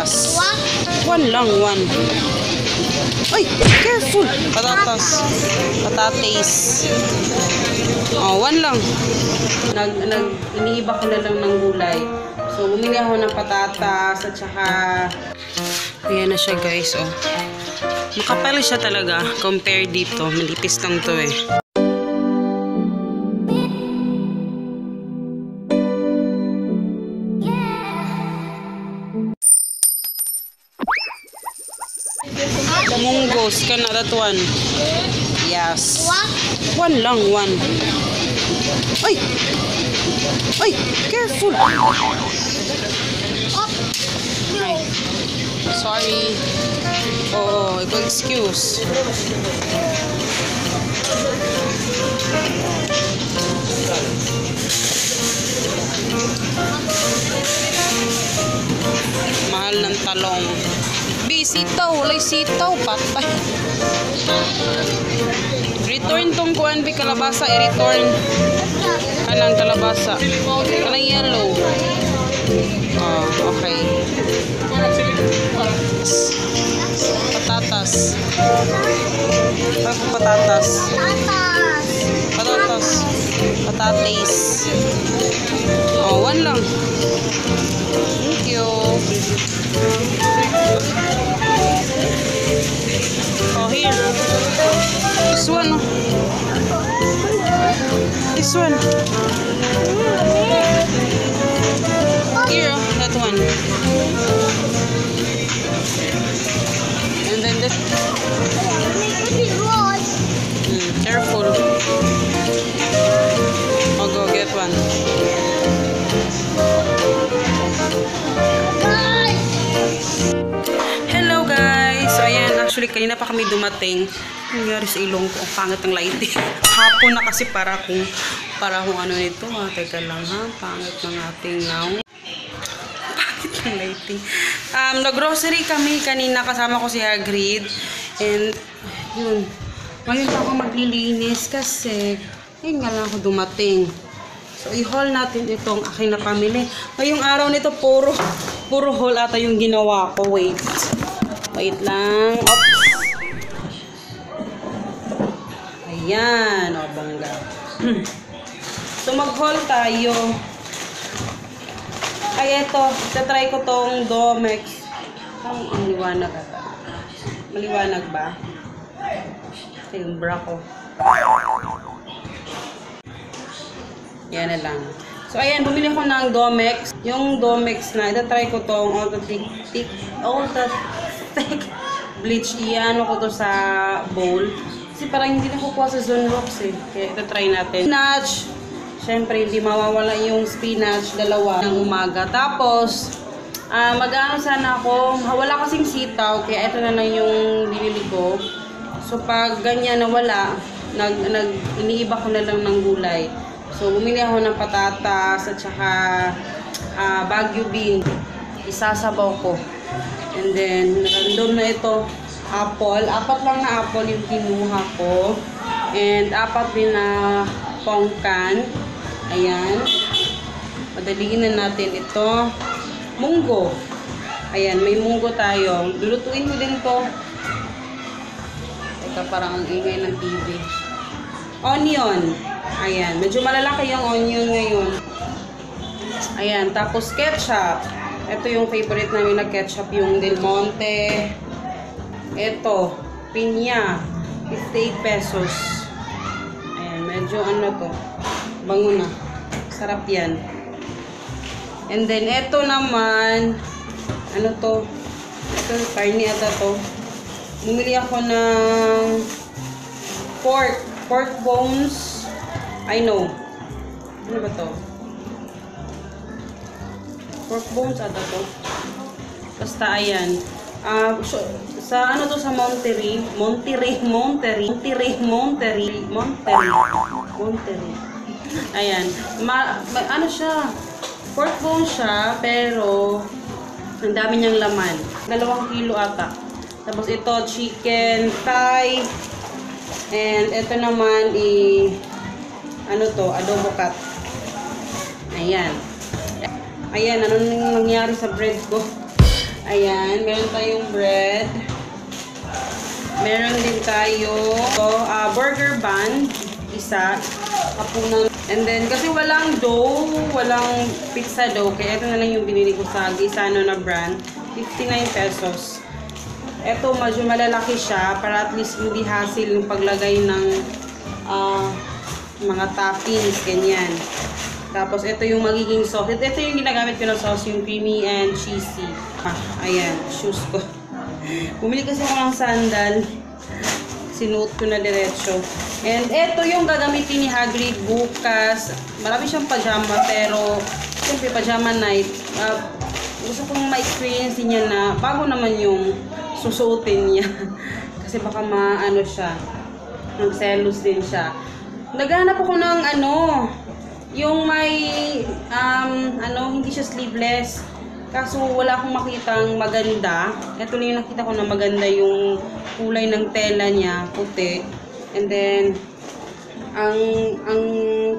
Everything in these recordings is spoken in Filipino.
Yes. One lang, one. Ay, careful. Patatas. Patates. Oh, one lang. Iniiba ko na lang ng gulay. So, bumili ako ng patatas at saka ayan na siya guys, oh. Makapal siya talaga compare dito. Malipis lang to eh. Munggos ka na, that one. Yes. One lang, one. Ay! Ay! Careful! Ay. Sorry. Oh, excuse. Mahal ng talong. Sitaw, walay sitaw, patay. Return tong kuan bi kalabasa, i-return. Kanang kalabasa. Kanang yellow. Oh, okay. Patatas. Patatas. Patatas. Patates. Oh, one lang. Thank you. Oh, here. This one. This one. Here, that one. And then this. Careful. I'll go get one. Hello guys! So ayan, actually kanina pa kami dumating. Nangyari sa ilong ko, ang pangit ng lighting. Hapon na kasi para kung ano nito ha. Teka lang ha, pangit ng ating now. Pangit ng lighting. Nag-grocery kami kanina, kasama ko si Hagrid. And yun, ngayon pa ako maglilinis kasi yun nga lang ako dumating. So i-haul natin itong aking napamili. Ngayong araw nito puro haul ata yung ginawa ko. Wait lang. Oops. Ayan. O, bangga. So, mag-haul tayo. Ay, eto. Tatry ko tong Domex. Ang liwanag ata. Maliwanag ba? Ito yung bra ko. Yan na lang. So, ayan, bumili ko ng Domex. Yung Domex na, itatry ko tong all the thick bleach. Iano ko to sa bowl. Kasi parang hindi na kukuha sa Zonrox eh. Kaya itatry natin. Spinach. Siyempre, hindi mawawala yung spinach. Dalawa ng umaga. Tapos, mag-ano sana ako. Wala kasing sitaw. Kaya ito na lang yung binili ko. So, pag ganyan na wala, iniiba ko na lang ng gulay. So, bumili ako ng patatas at saka Baguio bean. Isasabaw ko. And then, nandun na ito, apple. 4 lang na apple yung kinuha ko. And 4 din na pongkan. Ayan. Madaliin na natin ito. Munggo. Ayan, may munggo tayo. Lulutuin ko din to. Teka, parang ang ingay ng TV. Onion. Ayan, medyo malalaki yung onion ngayon. Ayan, tapos ketchup. Ito yung favorite namin na ketchup, yung Del Monte. Ito, pinya. 58 pesos. Ayan, medyo ano to. Bango na. Sarap yan. And then, ito naman, ano to? Ito, karne ata to. Bumili ako ng pork bones. I know. Ano ba to? Pork bones ata to. Basta ayan. Sa ano to, sa Monterey. Ayan. Ano siya? Pork bone siya, pero ang dami niyang laman. 2 kilo ata. Tapos ito, chicken thigh. And ito naman, ano to, adobo cat. Ayan. Ayan, ano nangyari sa bread ko? Ayan, meron tayong bread. Meron din tayo burger bun, isa, kapunan. And then, kasi walang dough, walang pizza dough, kaya ito na lang yung binili ko sa Gisano na brand, 59 pesos. Ito, medyo malalaki siya, para at least hindi hassle yung paglagay ng mga toppings, ganyan. Tapos, ito yung magiging sauce. Ito yung ginagamit ko na sauce, yung creamy and cheesy. Ayan, shoes ko. Bumili kasi ako ng sandal. Sinuot ko na diretso. And ito yung gagamitin ni Hagrid bukas. Marami siyang pajama, pero siyempre pajama night. Gusto kong ma-experience niya na bago naman yung susuotin niya. Kasi baka maano siya. Mag-selos din siya. Naghanap ako ng yung may hindi siya sleeveless. Kaso wala akong makitang maganda. Ito lang yung nakita ko na maganda yung kulay ng tela niya, puti. And then ang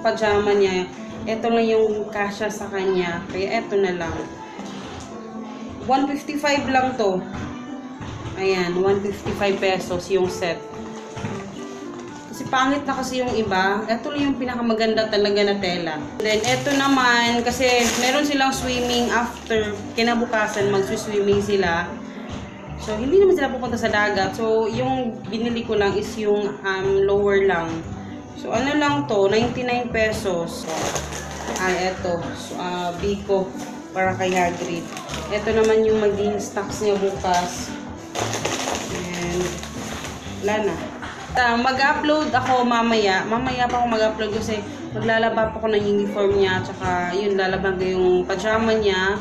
pajama niya, ito lang yung kasya sa kanya. Kaya ito na lang. 155 lang to. Ayan, 155 pesos yung set. Kasi pangit na kasi yung iba. Ito lang yung pinakamaganda talaga na tela. Then, ito naman, kasi meron silang swimming after kinabukasan, mag-swimming sila. So, hindi naman sila pupunta sa dagat. So, yung binili ko lang is yung lower lang. So, ano lang to? 99 pesos. Ito. So, Biko para kay Hagrid. Ito naman yung maging stocks niya bukas. And, wala na. Mag-upload ako mamaya. Mamaya pa ako mag-upload kasi maglalaba pa ako ng uniform niya. Tsaka yun, lalaban ko yung pajama niya.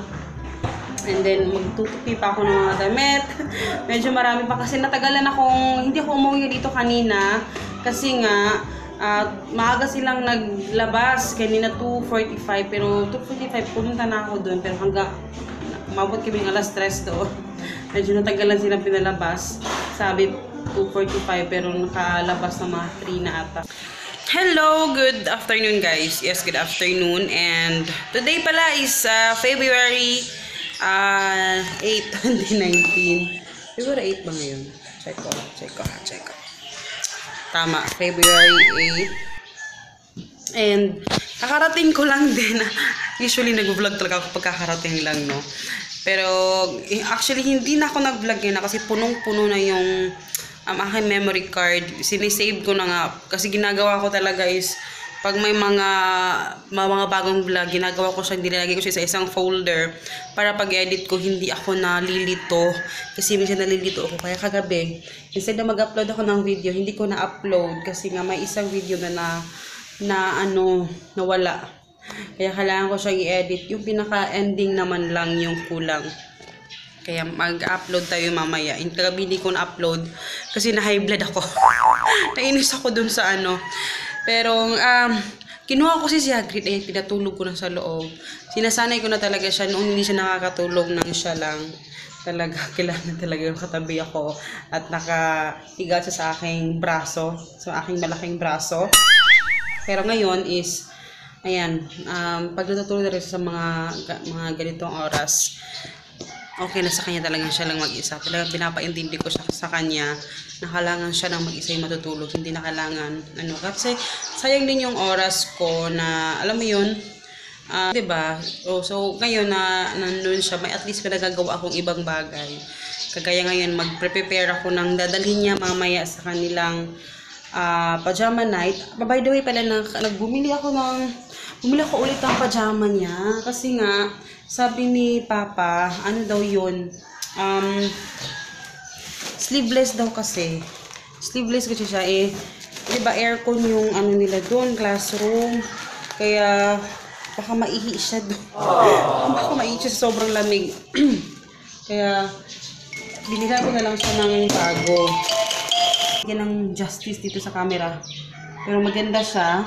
And then, magtutupi pa ako ng mga damit. Medyo marami pa kasi natagalan akong, hindi ako umuwi dito kanina. Kasi nga, maaga silang naglabas. Kanina 2:45. Pero 2:45, pumunta na ako doon. Pero hanggang, umabot kami ng alas 3 doon. Medyo natagalan silang pinalabas. Sabi, 2:45 pero nakalabas na mga 3 na ata. Hello, good afternoon guys. Yes, good afternoon. And today pala is February 8, 2019. February 8 ba ngayon? Check ko. Tama, February 8. And kakarating ko lang din. Usually nag-vlog talaga ako pagkakarating lang, no? Pero actually hindi na ako nag-vlog yun kasi punong-puno na yung aking memory card. Sinisave ko na nga kasi ginagawa ko talaga is pag may mga bagong vlog, ginagawa ko siya, nilalagay ko siya sa isang folder para pag-edit ko hindi ako nalilito kasi minsan nalilito ako. Kaya kagabi instead na mag-upload ako ng video, hindi ko na-upload kasi nga may isang video na nawala. Kaya kailangan ko siyang i-edit. Yung pinaka-ending naman lang yung kulang. Kaya mag-upload tayo mamaya. Yung kagabi hindi ko na-upload kasi na-high blood ako. Nainis ako dun sa Pero, kinuha ko si Hagrid. Ayan, pinatulog ko na sa loob. Sinasanay ko na talaga siya. Noong hindi siya nakakatulog nang siya lang. Talaga, kailangan talaga yung katabi ako. At nakahiga siya sa aking braso. Sa aking malaking braso. Pero ngayon is, ayan, pag natutulog na rin sa mga ganitong oras, okay na sa kanya talaga siya lang mag-isa. Talagang pinapaintindi ko siya sa kanya na kailangan siya lang mag-isa yung matutulog. Hindi na kailangan, kasi sayang din yung oras ko na, alam mo yun, diba? So, ngayon na nandun siya, may at least pinagagawa akong ibang bagay. Kagaya ngayon, mag-prepare ako ng dadalhin niya mamaya sa kanilang pajama night. By the way pala, bumili ako ulit ng pajama niya. Kasi nga, sabi ni Papa, ano daw yun? Sleeveless daw kasi. Sleeveless kasi siya diba aircon yung nila doon, classroom. Kaya, baka maihi siya doon. Baka maihi siya sobrang lamig. Kaya, bilihan ko na lang siya ng bago. Yan ang justice dito sa camera. Pero maganda siya.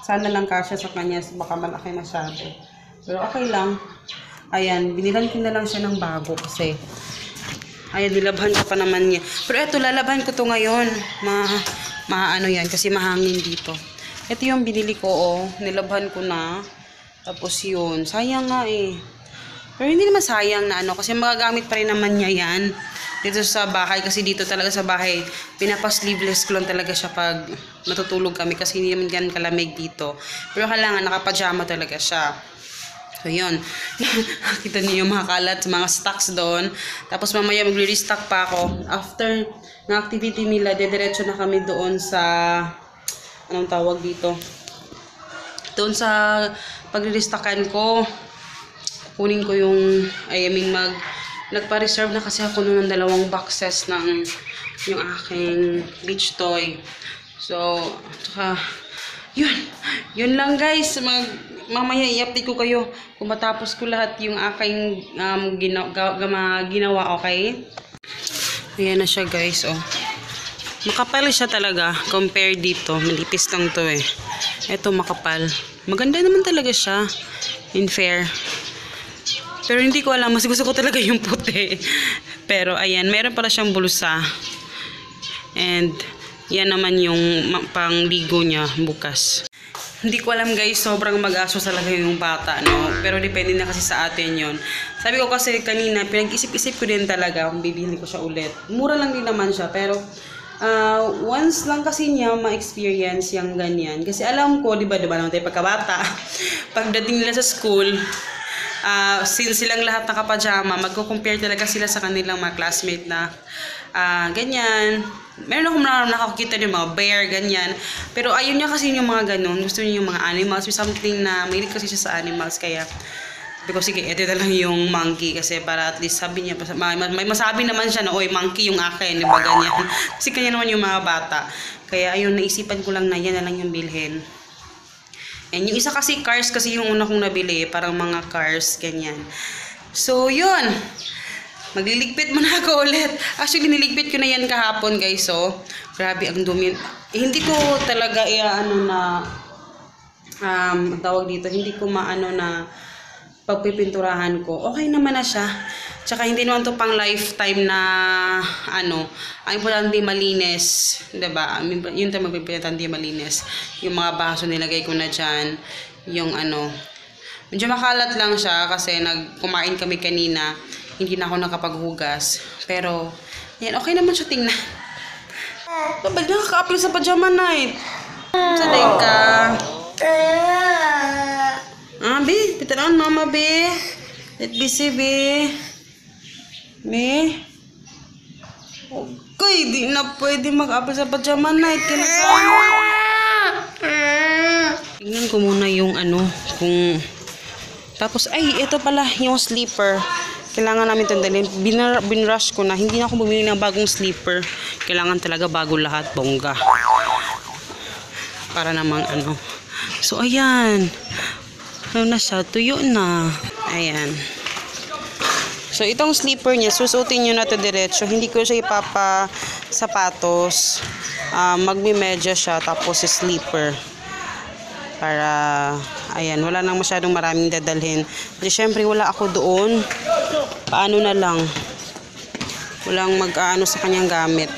Sana lang kasya sa kanya. Baka malaki masyado. Pero okay lang. Ayan, binilan ko na lang siya ng bago kasi ayan, nilabhan ko pa naman niya. Pero eto, lalaban ko to ngayon. Yan kasi mahangin dito. Ito yung binili ko, nilabhan ko na. Tapos yun, sayang nga Pero hindi naman sayang na ano, kasi magagamit pa rin naman niya yan dito sa bahay. Kasi dito talaga sa bahay, pinapa-sleeveless ko lang talaga siya pag matutulog kami kasi hindi naman yan kalamig dito. Pero kailangan nakapajama talaga siya. So, yun. Kita niyo yung mga kalat, mga stocks doon. Tapos mamaya magre-restock pa ako. After ng activity nila, dediretso na kami doon sa, anong tawag dito? Doon sa pagre-restockan ko, kunin ko yung, nagpa-reserve na kasi ako noon ng 2 boxes ng yung aking beach toy. So, tsaka, yun lang guys. Mamaya i-update ko kayo kung matapos ko lahat yung aking ginawa, okay? Ayan na siya guys, oh. Makapal siya talaga compare dito. Malipis lang to eh. Ito makapal. Maganda naman talaga siya. In fair. Pero hindi ko alam. Mas gusto ko talaga yung puti. Pero ayan. Meron pala siyang bulsa. And yan naman yung pangligo niya bukas. Hindi ko alam guys. Sobrang mag-aso talaga yung bata. No? Pero depende na kasi sa atin yon. Sabi ko kasi kanina. Pinag-isip-isip ko din talaga kung bibili ko siya ulit. Mura lang din naman siya. Pero once lang kasi niya ma-experience yung ganyan. Kasi alam ko, di ba naman tayo pagkabata, pagdating nila sa school, since silang lahat nakapajama, magko-compare talaga sila sa kanilang mga classmate na ganyan. Meron akong nakakita ng mga bear, ganyan. Pero ayun niya kasi yung mga ganun. Gusto niya yung mga animals. May something na mahilig kasi siya sa animals. Kaya because sige, ito na lang yung monkey kasi para at least sabi niya, may masabi naman siya na, oy, monkey yung akin, diba ganyan. Kasi kanya naman yung mga bata. Kaya ayun, naisipan ko lang na yan na lang yung bilhin. And yung isa kasi cars kasi yung una kong nabili, parang mga cars, ganyan. So, yun. Magliligpit muna ako ulit. Actually, niligpit ko na yan kahapon, guys. So, grabe, ang dumi. Hindi ko talaga, tawag dito, hindi ko maano na pagpipinturahan ko, okay naman na siya. Tsaka hindi naman to pang lifetime na ang importante malinis, diba? Yun tayo magpipinturahan, hindi malinis. Yung mga baso nilagay ko na dyan, yung medyo makalat lang siya kasi kumain kami kanina, hindi na ako nakapaghugas. Pero, yan, okay naman siya tingnan. Ba't nakaka-apply sa pajama night? Sanay ka. Be, pitaran mama, be. Let be see, be. Be. Okay, di na pwede mag-apply sa pajama night. Tingnan ko muna yung kung... Tapos, ay, ito pala, yung sleeper. Kailangan namin tandalin. Binrush ko na. Hindi na ako bumili ng bagong sleeper. Kailangan talaga bago lahat, bongga. Para namang So, ayan. Na siya? Tuyo na. Ayan. So, itong sleeper niya, susutin nyo na ito diretso. Hindi ko siya sapatos. Magmimedya siya, tapos sleeper. Para, ayan, wala nang masyadong maraming dadalhin. Kasi syempre, wala ako doon. Paano na lang. Walang mag-aano sa kanyang gamit.